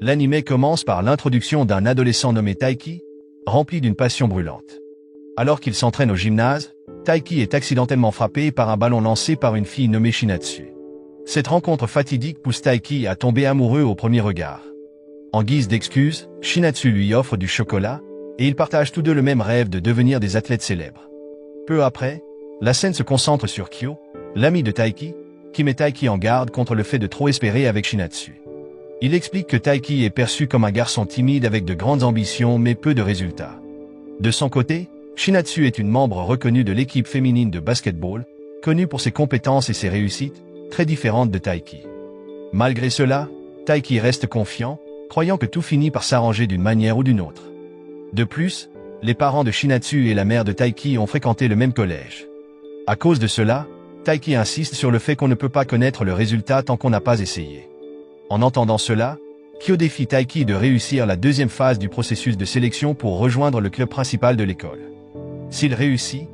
L'anime commence par l'introduction d'un adolescent nommé Taiki, rempli d'une passion brûlante. Alors qu'il s'entraîne au gymnase, Taiki est accidentellement frappé par un ballon lancé par une fille nommée Shinatsu. Cette rencontre fatidique pousse Taiki à tomber amoureux au premier regard. En guise d'excuse, Shinatsu lui offre du chocolat, et ils partagent tous deux le même rêve de devenir des athlètes célèbres. Peu après, la scène se concentre sur Kyo, l'ami de Taiki, qui met Taiki en garde contre le fait de trop espérer avec Shinatsu. Il explique que Taiki est perçu comme un garçon timide avec de grandes ambitions mais peu de résultats. De son côté, Shinatsu est une membre reconnue de l'équipe féminine de basketball, connue pour ses compétences et ses réussites, très différentes de Taiki. Malgré cela, Taiki reste confiant, croyant que tout finit par s'arranger d'une manière ou d'une autre. De plus, les parents de Shinatsu et la mère de Taiki ont fréquenté le même collège. À cause de cela, Taiki insiste sur le fait qu'on ne peut pas connaître le résultat tant qu'on n'a pas essayé. En entendant cela, Kyo défie Taiki de réussir la deuxième phase du processus de sélection pour rejoindre le club principal de l'école. S'il réussit,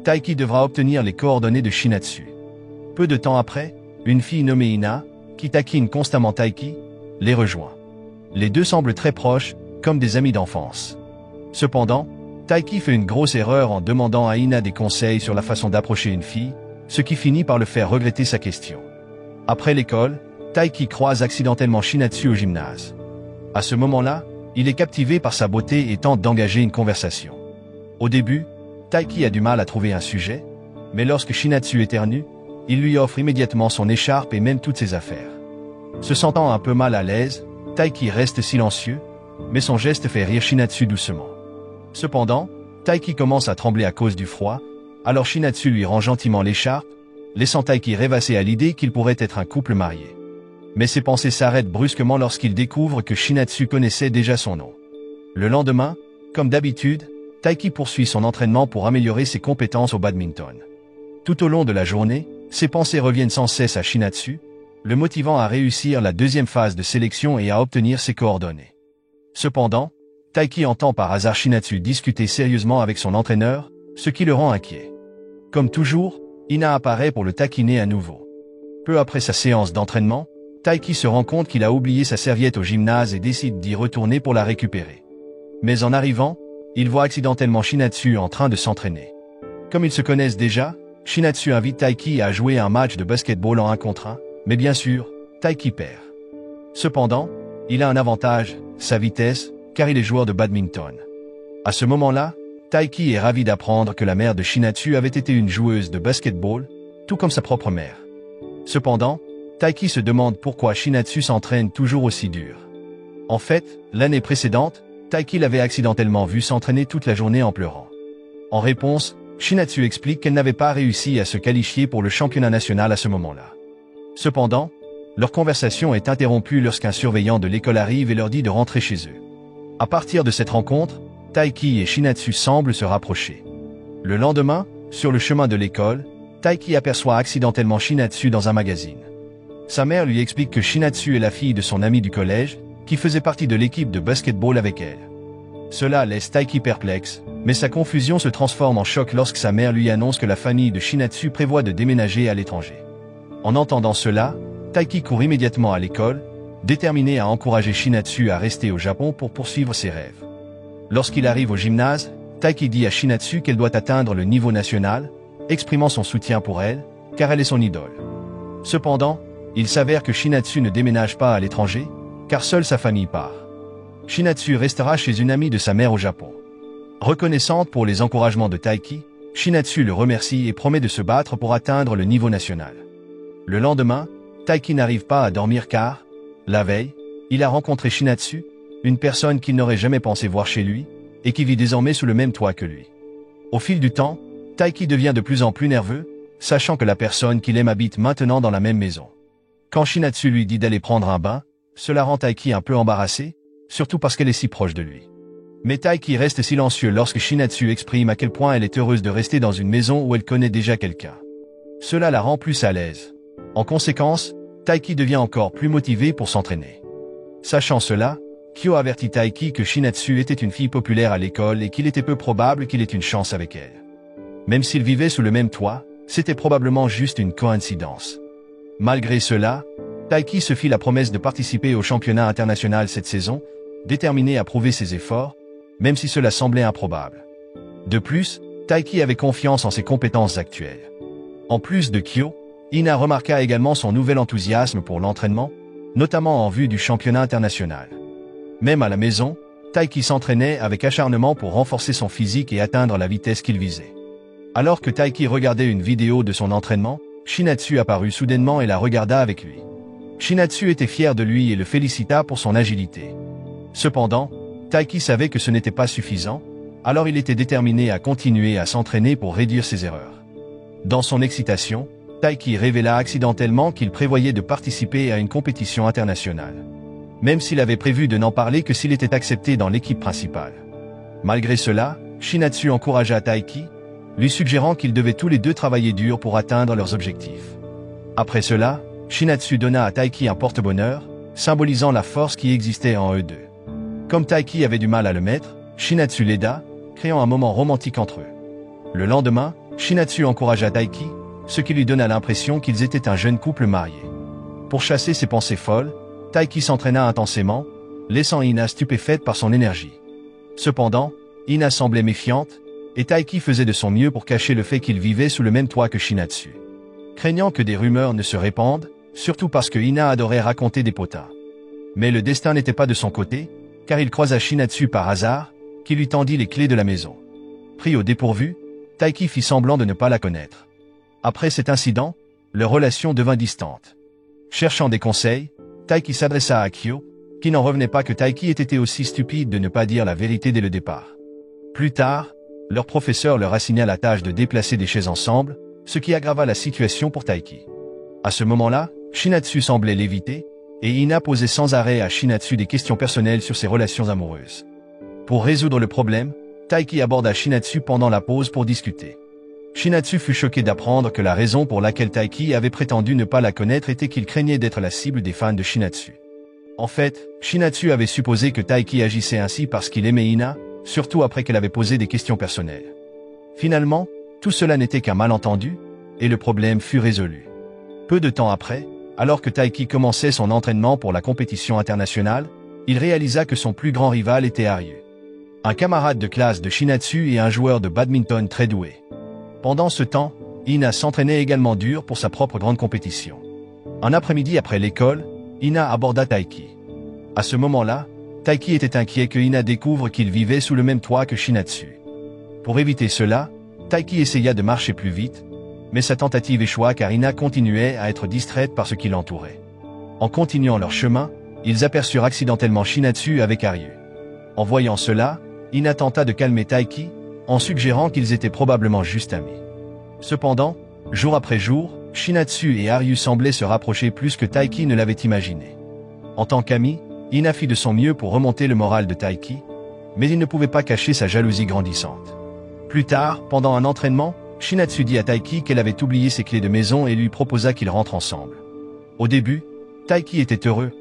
Taiki devra obtenir les coordonnées de Shinatsu. Peu de temps après, une fille nommée Ina, qui taquine constamment Taiki, les rejoint. Les deux semblent très proches, comme des amis d'enfance. Cependant, Taiki fait une grosse erreur en demandant à Ina des conseils sur la façon d'approcher une fille, ce qui finit par le faire regretter sa question. Après l'école, Taiki croise accidentellement Shinatsu au gymnase. À ce moment-là, il est captivé par sa beauté et tente d'engager une conversation. Au début, Taiki a du mal à trouver un sujet, mais lorsque Shinatsu éternue, il lui offre immédiatement son écharpe et même toutes ses affaires. Se sentant un peu mal à l'aise, Taiki reste silencieux, mais son geste fait rire Shinatsu doucement. Cependant, Taiki commence à trembler à cause du froid, alors Shinatsu lui rend gentiment l'écharpe, laissant Taiki rêvasser à l'idée qu'il pourrait être un couple marié. Mais ses pensées s'arrêtent brusquement lorsqu'il découvre que Shinatsu connaissait déjà son nom. Le lendemain, comme d'habitude, Taiki poursuit son entraînement pour améliorer ses compétences au badminton. Tout au long de la journée, ses pensées reviennent sans cesse à Shinatsu, le motivant à réussir la deuxième phase de sélection et à obtenir ses coordonnées. Cependant, Taiki entend par hasard Shinatsu discuter sérieusement avec son entraîneur, ce qui le rend inquiet. Comme toujours, Ina apparaît pour le taquiner à nouveau. Peu après sa séance d'entraînement, Taiki se rend compte qu'il a oublié sa serviette au gymnase et décide d'y retourner pour la récupérer. Mais en arrivant, il voit accidentellement Shinatsu en train de s'entraîner. Comme ils se connaissent déjà, Shinatsu invite Taiki à jouer un match de basketball en 1 contre 1, mais bien sûr, Taiki perd. Cependant, il a un avantage, sa vitesse, car il est joueur de badminton. À ce moment-là, Taiki est ravi d'apprendre que la mère de Shinatsu avait été une joueuse de basketball, tout comme sa propre mère. Cependant, Taiki se demande pourquoi Shinatsu s'entraîne toujours aussi dur. En fait, l'année précédente, Taiki l'avait accidentellement vu s'entraîner toute la journée en pleurant. En réponse, Shinatsu explique qu'elle n'avait pas réussi à se qualifier pour le championnat national à ce moment-là. Cependant, leur conversation est interrompue lorsqu'un surveillant de l'école arrive et leur dit de rentrer chez eux. À partir de cette rencontre, Taiki et Shinatsu semblent se rapprocher. Le lendemain, sur le chemin de l'école, Taiki aperçoit accidentellement Shinatsu dans un magazine. Sa mère lui explique que Shinatsu est la fille de son ami du collège, qui faisait partie de l'équipe de basketball avec elle. Cela laisse Taiki perplexe, mais sa confusion se transforme en choc lorsque sa mère lui annonce que la famille de Shinatsu prévoit de déménager à l'étranger. En entendant cela, Taiki court immédiatement à l'école, déterminé à encourager Shinatsu à rester au Japon pour poursuivre ses rêves. Lorsqu'il arrive au gymnase, Taiki dit à Shinatsu qu'elle doit atteindre le niveau national, exprimant son soutien pour elle, car elle est son idole. Cependant, il s'avère que Shinatsu ne déménage pas à l'étranger, car seule sa famille part. Shinatsu restera chez une amie de sa mère au Japon. Reconnaissante pour les encouragements de Taiki, Shinatsu le remercie et promet de se battre pour atteindre le niveau national. Le lendemain, Taiki n'arrive pas à dormir car, la veille, il a rencontré Shinatsu, une personne qu'il n'aurait jamais pensé voir chez lui, et qui vit désormais sous le même toit que lui. Au fil du temps, Taiki devient de plus en plus nerveux, sachant que la personne qu'il aime habite maintenant dans la même maison. Quand Shinatsu lui dit d'aller prendre un bain, cela rend Taiki un peu embarrassé, surtout parce qu'elle est si proche de lui. Mais Taiki reste silencieux lorsque Shinatsu exprime à quel point elle est heureuse de rester dans une maison où elle connaît déjà quelqu'un. Cela la rend plus à l'aise. En conséquence, Taiki devient encore plus motivé pour s'entraîner. Sachant cela, Kyo avertit Taiki que Shinatsu était une fille populaire à l'école et qu'il était peu probable qu'il ait une chance avec elle. Même s'ils vivaient sous le même toit, c'était probablement juste une coïncidence. Malgré cela, Taiki se fit la promesse de participer au championnat international cette saison, déterminé à prouver ses efforts, même si cela semblait improbable. De plus, Taiki avait confiance en ses compétences actuelles. En plus de Kyo, Ina remarqua également son nouvel enthousiasme pour l'entraînement, notamment en vue du championnat international. Même à la maison, Taiki s'entraînait avec acharnement pour renforcer son physique et atteindre la vitesse qu'il visait. Alors que Taiki regardait une vidéo de son entraînement, Shinatsu apparut soudainement et la regarda avec lui. Shinatsu était fier de lui et le félicita pour son agilité. Cependant, Taiki savait que ce n'était pas suffisant, alors il était déterminé à continuer à s'entraîner pour réduire ses erreurs. Dans son excitation, Taiki révéla accidentellement qu'il prévoyait de participer à une compétition internationale. Même s'il avait prévu de n'en parler que s'il était accepté dans l'équipe principale. Malgré cela, Shinatsu encouragea Taiki, lui suggérant qu'ils devaient tous les deux travailler dur pour atteindre leurs objectifs. Après cela, Shinatsu donna à Taiki un porte-bonheur, symbolisant la force qui existait en eux deux. Comme Taiki avait du mal à le mettre, Shinatsu l'aida, créant un moment romantique entre eux. Le lendemain, Shinatsu encouragea Taiki, ce qui lui donna l'impression qu'ils étaient un jeune couple marié. Pour chasser ses pensées folles, Taiki s'entraîna intensément, laissant Ina stupéfaite par son énergie. Cependant, Ina semblait méfiante, et Taiki faisait de son mieux pour cacher le fait qu'il vivait sous le même toit que Shinatsu. Craignant que des rumeurs ne se répandent, surtout parce que Ina adorait raconter des potins. Mais le destin n'était pas de son côté, car il croisa Shinatsu par hasard, qui lui tendit les clés de la maison. Pris au dépourvu, Taiki fit semblant de ne pas la connaître. Après cet incident, leur relation devint distante. Cherchant des conseils, Taiki s'adressa à Kyo, qui n'en revenait pas que Taiki ait été aussi stupide de ne pas dire la vérité dès le départ. Plus tard, leur professeur leur assigna la tâche de déplacer des chaises ensemble, ce qui aggrava la situation pour Taiki. À ce moment-là, Shinatsu semblait l'éviter, et Ina posait sans arrêt à Shinatsu des questions personnelles sur ses relations amoureuses. Pour résoudre le problème, Taiki aborda Shinatsu pendant la pause pour discuter. Shinatsu fut choqué d'apprendre que la raison pour laquelle Taiki avait prétendu ne pas la connaître était qu'il craignait d'être la cible des fans de Shinatsu. En fait, Shinatsu avait supposé que Taiki agissait ainsi parce qu'il aimait Ina, surtout après qu'elle avait posé des questions personnelles. Finalement, tout cela n'était qu'un malentendu, et le problème fut résolu. Peu de temps après, alors que Taiki commençait son entraînement pour la compétition internationale, il réalisa que son plus grand rival était Aryu, un camarade de classe de Shinatsu et un joueur de badminton très doué. Pendant ce temps, Ina s'entraînait également dur pour sa propre grande compétition. Un après-midi après l'école, Ina aborda Taiki. À ce moment-là, Taiki était inquiet que Ina découvre qu'il vivait sous le même toit que Shinatsu. Pour éviter cela, Taiki essaya de marcher plus vite, mais sa tentative échoua car Ina continuait à être distraite par ce qui l'entourait. En continuant leur chemin, ils aperçurent accidentellement Shinatsu avec Aryu. En voyant cela, Ina tenta de calmer Taiki, en suggérant qu'ils étaient probablement juste amis. Cependant, jour après jour, Shinatsu et Aryu semblaient se rapprocher plus que Taiki ne l'avait imaginé. En tant qu'ami, Ina fit de son mieux pour remonter le moral de Taiki, mais il ne pouvait pas cacher sa jalousie grandissante. Plus tard, pendant un entraînement, Shinatsu dit à Taiki qu'elle avait oublié ses clés de maison et lui proposa qu'ils rentrent ensemble. Au début, Taiki était heureux,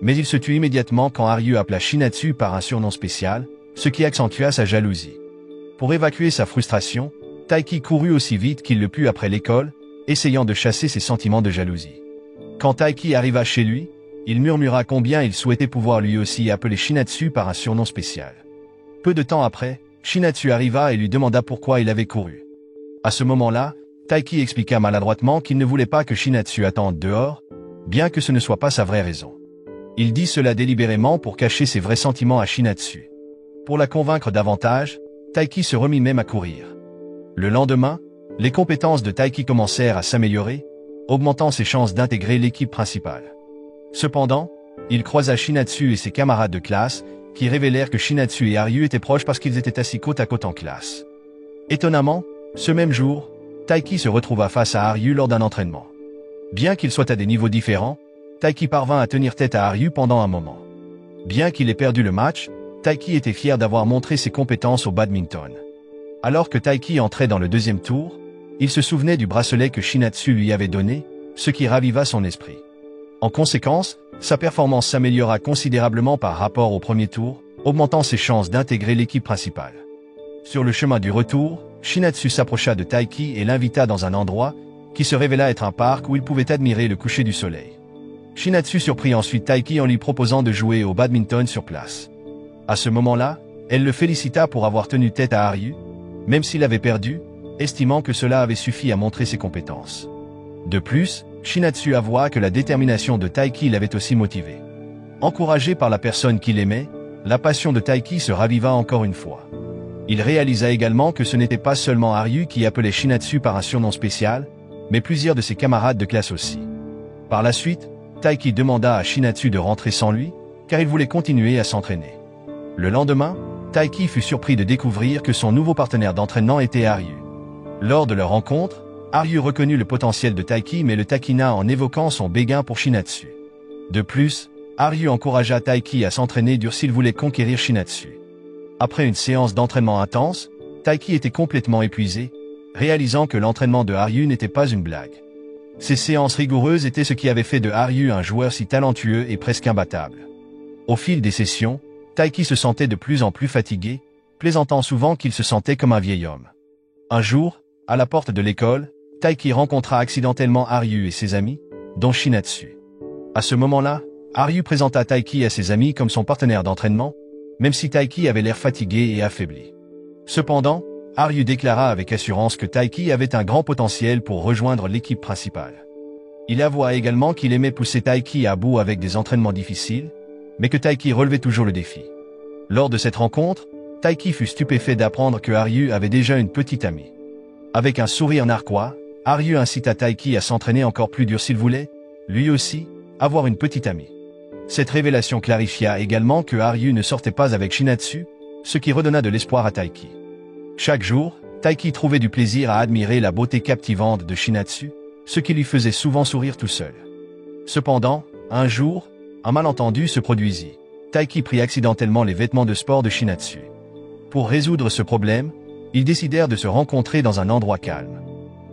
mais il se tut immédiatement quand Aryu appela Shinatsu par un surnom spécial, ce qui accentua sa jalousie. Pour évacuer sa frustration, Taiki courut aussi vite qu'il le put après l'école, essayant de chasser ses sentiments de jalousie. Quand Taiki arriva chez lui, il murmura combien il souhaitait pouvoir lui aussi appeler Shinatsu par un surnom spécial. Peu de temps après, Shinatsu arriva et lui demanda pourquoi il avait couru. À ce moment-là, Taiki expliqua maladroitement qu'il ne voulait pas que Shinatsu attende dehors, bien que ce ne soit pas sa vraie raison. Il dit cela délibérément pour cacher ses vrais sentiments à Shinatsu. Pour la convaincre davantage, Taiki se remit même à courir. Le lendemain, les compétences de Taiki commencèrent à s'améliorer, augmentant ses chances d'intégrer l'équipe principale. Cependant, il croisa Shinatsu et ses camarades de classe, qui révélèrent que Shinatsu et Aryu étaient proches parce qu'ils étaient assis côte à côte en classe. Étonnamment, ce même jour, Taiki se retrouva face à Aryu lors d'un entraînement. Bien qu'ils soient à des niveaux différents, Taiki parvint à tenir tête à Aryu pendant un moment. Bien qu'il ait perdu le match, Taiki était fier d'avoir montré ses compétences au badminton. Alors que Taiki entrait dans le deuxième tour, il se souvenait du bracelet que Shinatsu lui avait donné, ce qui raviva son esprit. En conséquence, sa performance s'améliora considérablement par rapport au premier tour, augmentant ses chances d'intégrer l'équipe principale. Sur le chemin du retour, Shinatsu s'approcha de Taiki et l'invita dans un endroit qui se révéla être un parc où il pouvait admirer le coucher du soleil. Shinatsu surprit ensuite Taiki en lui proposant de jouer au badminton sur place. À ce moment-là, elle le félicita pour avoir tenu tête à Ryu, même s'il avait perdu, estimant que cela avait suffi à montrer ses compétences. De plus, Shinatsu avoua que la détermination de Taiki l'avait aussi motivé. Encouragé par la personne qu'il aimait, la passion de Taiki se raviva encore une fois. Il réalisa également que ce n'était pas seulement Ryu qui appelait Shinatsu par un surnom spécial, mais plusieurs de ses camarades de classe aussi. Par la suite, Taiki demanda à Shinatsu de rentrer sans lui, car il voulait continuer à s'entraîner. Le lendemain, Taiki fut surpris de découvrir que son nouveau partenaire d'entraînement était Ryu. Lors de leur rencontre, Ryu reconnut le potentiel de Taiki mais le taquina en évoquant son béguin pour Shinatsu. De plus, Ryu encouragea Taiki à s'entraîner dur s'il voulait conquérir Shinatsu. Après une séance d'entraînement intense, Taiki était complètement épuisé, réalisant que l'entraînement de Ryu n'était pas une blague. Ces séances rigoureuses étaient ce qui avait fait de Ryu un joueur si talentueux et presque imbattable. Au fil des sessions, Taiki se sentait de plus en plus fatigué, plaisantant souvent qu'il se sentait comme un vieil homme. Un jour, à la porte de l'école, Taiki rencontra accidentellement Ryu et ses amis, dont Shinatsu. À ce moment-là, Ryu présenta Taiki à ses amis comme son partenaire d'entraînement, même si Taiki avait l'air fatigué et affaibli. Cependant, Ryu déclara avec assurance que Taiki avait un grand potentiel pour rejoindre l'équipe principale. Il avoua également qu'il aimait pousser Taiki à bout avec des entraînements difficiles, mais que Taiki relevait toujours le défi. Lors de cette rencontre, Taiki fut stupéfait d'apprendre que Ryu avait déjà une petite amie. Avec un sourire narquois, Ryu incita Taiki à s'entraîner encore plus dur s'il voulait, lui aussi, avoir une petite amie. Cette révélation clarifia également que Ryu ne sortait pas avec Shinatsu, ce qui redonna de l'espoir à Taiki. Chaque jour, Taiki trouvait du plaisir à admirer la beauté captivante de Shinatsu, ce qui lui faisait souvent sourire tout seul. Cependant, un jour, un malentendu se produisit. Taiki prit accidentellement les vêtements de sport de Shinatsu. Pour résoudre ce problème, ils décidèrent de se rencontrer dans un endroit calme.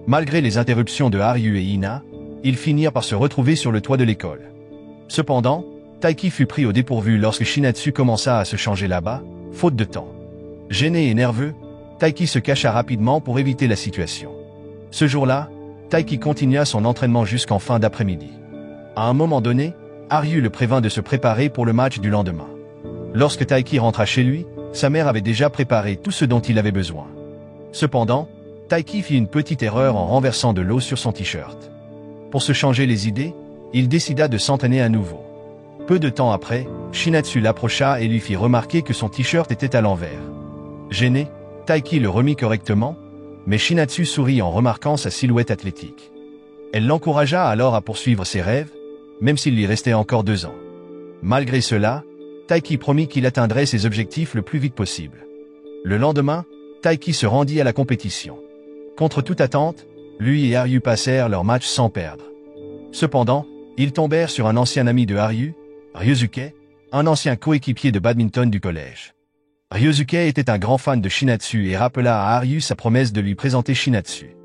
Malgré les interruptions de Ryu et Ina, ils finirent par se retrouver sur le toit de l'école. Cependant, Taiki fut pris au dépourvu lorsque Shinatsu commença à se changer là-bas, faute de temps. Gêné et nerveux, Taiki se cacha rapidement pour éviter la situation. Ce jour-là, Taiki continua son entraînement jusqu'en fin d'après-midi. À un moment donné, Ryu le prévint de se préparer pour le match du lendemain. Lorsque Taiki rentra chez lui, sa mère avait déjà préparé tout ce dont il avait besoin. Cependant, Taiki fit une petite erreur en renversant de l'eau sur son t-shirt. Pour se changer les idées, il décida de s'entraîner à nouveau. Peu de temps après, Shinatsu l'approcha et lui fit remarquer que son t-shirt était à l'envers. Gêné, Taiki le remit correctement, mais Shinatsu sourit en remarquant sa silhouette athlétique. Elle l'encouragea alors à poursuivre ses rêves, même s'il lui restait encore 2 ans. Malgré cela, Taiki promit qu'il atteindrait ses objectifs le plus vite possible. Le lendemain, Taiki se rendit à la compétition. Contre toute attente, lui et Ryu passèrent leur match sans perdre. Cependant, ils tombèrent sur un ancien ami de Ryu, Ryosuke, un ancien coéquipier de badminton du collège. Ryosuke était un grand fan de Shinatsu et rappela à Ryu sa promesse de lui présenter Shinatsu.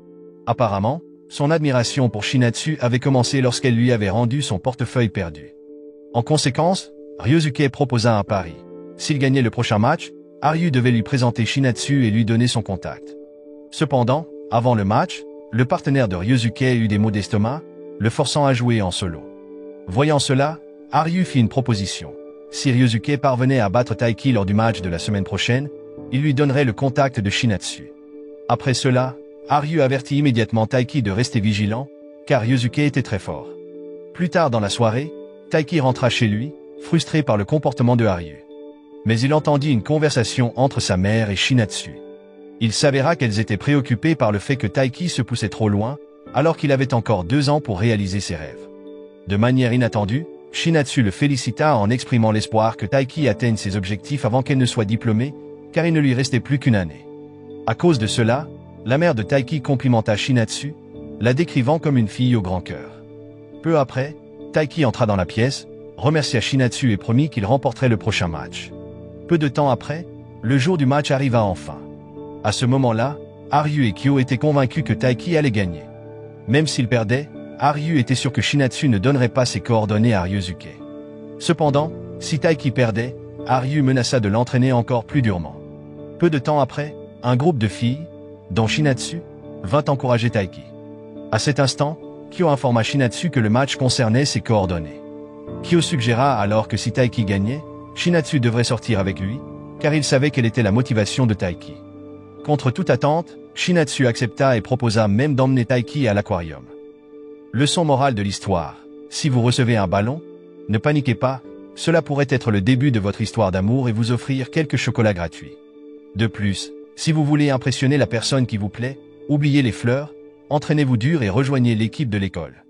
Apparemment, son admiration pour Shinatsu avait commencé lorsqu'elle lui avait rendu son portefeuille perdu. En conséquence, Ryosuke proposa un pari. S'il gagnait le prochain match, Ryu devait lui présenter Shinatsu et lui donner son contact. Cependant, avant le match, le partenaire de Ryosuke eut des maux d'estomac, le forçant à jouer en solo. Voyant cela, Ryu fit une proposition. Si Ryosuke parvenait à battre Taiki lors du match de la semaine prochaine, il lui donnerait le contact de Shinatsu. Après cela, Ryu avertit immédiatement Taiki de rester vigilant, car Ryosuke était très fort. Plus tard dans la soirée, Taiki rentra chez lui, frustré par le comportement de Ryu. Mais il entendit une conversation entre sa mère et Shinatsu. Il s'avéra qu'elles étaient préoccupées par le fait que Taiki se poussait trop loin, alors qu'il avait encore 2 ans pour réaliser ses rêves. De manière inattendue, Shinatsu le félicita en exprimant l'espoir que Taiki atteigne ses objectifs avant qu'elle ne soit diplômée, car il ne lui restait plus qu'1 année. À cause de cela, la mère de Taiki complimenta Shinatsu, la décrivant comme une fille au grand cœur. Peu après, Taiki entra dans la pièce, remercia Shinatsu et promit qu'il remporterait le prochain match. Peu de temps après, le jour du match arriva enfin. À ce moment-là, Ryu et Kyo étaient convaincus que Taiki allait gagner. Même s'il perdait, Ryu était sûr que Shinatsu ne donnerait pas ses coordonnées à Ryosuke. Cependant, si Taiki perdait, Ryu menaça de l'entraîner encore plus durement. Peu de temps après, un groupe de filles, dont Shinatsu, vint encourager Taiki. À cet instant, Kyo informa Shinatsu que le match concernait ses coordonnées. Kyo suggéra alors que si Taiki gagnait, Shinatsu devrait sortir avec lui, car il savait quelle était la motivation de Taiki. Contre toute attente, Shinatsu accepta et proposa même d'emmener Taiki à l'aquarium. Leçon morale de l'histoire. Si vous recevez un ballon, ne paniquez pas, cela pourrait être le début de votre histoire d'amour et vous offrir quelques chocolats gratuits. De plus, si vous voulez impressionner la personne qui vous plaît, oubliez les fleurs, entraînez-vous dur et rejoignez l'équipe de l'école.